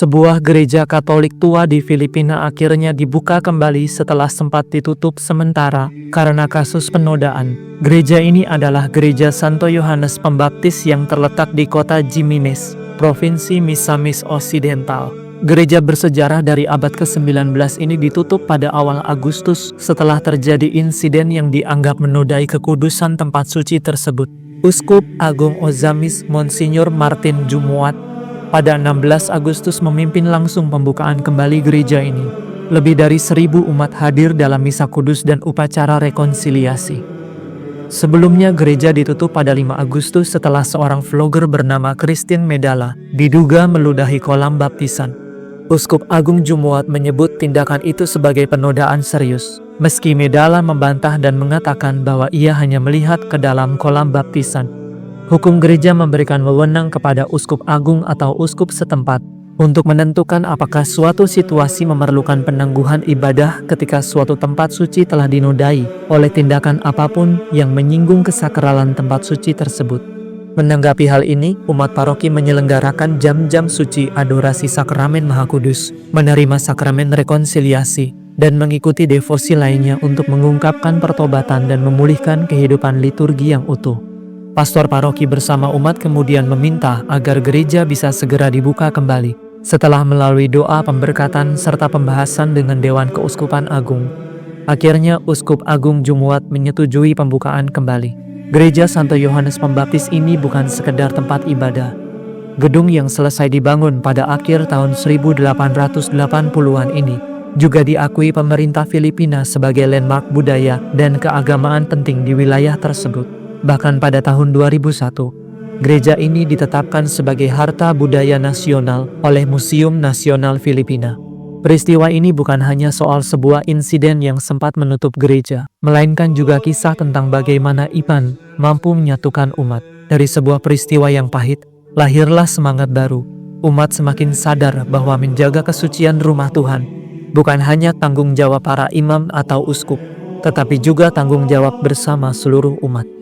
Sebuah gereja Katolik tua di Filipina akhirnya dibuka kembali setelah sempat ditutup sementara karena kasus penodaan. Gereja ini adalah Gereja Santo Yohanes Pembaptis yang terletak di kota Jimenez, Provinsi Misamis Occidental. Gereja bersejarah dari abad ke-19 ini ditutup pada awal Agustus setelah terjadi insiden yang dianggap menodai kekudusan tempat suci tersebut. Uskup Agung Ozamis Monsinyur Martin Jumuat pada 16 Agustus memimpin langsung pembukaan kembali gereja ini. Lebih dari 1.000 umat hadir dalam misa kudus dan upacara rekonsiliasi. Sebelumnya gereja ditutup pada 5 Agustus setelah seorang vlogger bernama Christine Medalla diduga meludahi kolam baptisan. Uskup Agung Jumuat menyebut tindakan itu sebagai penodaan serius, meski Medalla membantah dan mengatakan bahwa ia hanya melihat ke dalam kolam baptisan. Hukum gereja memberikan wewenang kepada uskup agung atau uskup setempat untuk menentukan apakah suatu situasi memerlukan penangguhan ibadah ketika suatu tempat suci telah dinodai oleh tindakan apapun yang menyinggung kesakralan tempat suci tersebut. Menanggapi hal ini, umat paroki menyelenggarakan jam-jam suci adorasi sakramen Maha Kudus, menerima sakramen rekonsiliasi, dan mengikuti devosi lainnya untuk mengungkapkan pertobatan dan memulihkan kehidupan liturgi yang utuh. Pastor paroki bersama umat kemudian meminta agar gereja bisa segera dibuka kembali setelah melalui doa pemberkatan serta pembahasan dengan Dewan Keuskupan Agung. Akhirnya Uskup Agung Jumuat menyetujui pembukaan kembali. Gereja Santo Yohanes Pembaptis ini bukan sekedar tempat ibadah. Gedung yang selesai dibangun pada akhir tahun 1880-an ini juga diakui pemerintah Filipina sebagai landmark budaya dan keagamaan penting di wilayah tersebut. Bahkan pada tahun 2001, gereja ini ditetapkan sebagai Harta Budaya Nasional oleh Museum Nasional Filipina. Peristiwa ini bukan hanya soal sebuah insiden yang sempat menutup gereja, melainkan juga kisah tentang bagaimana iman mampu menyatukan umat. Dari sebuah peristiwa yang pahit, lahirlah semangat baru. Umat semakin sadar bahwa menjaga kesucian rumah Tuhan bukan hanya tanggung jawab para imam atau uskup, tetapi juga tanggung jawab bersama seluruh umat.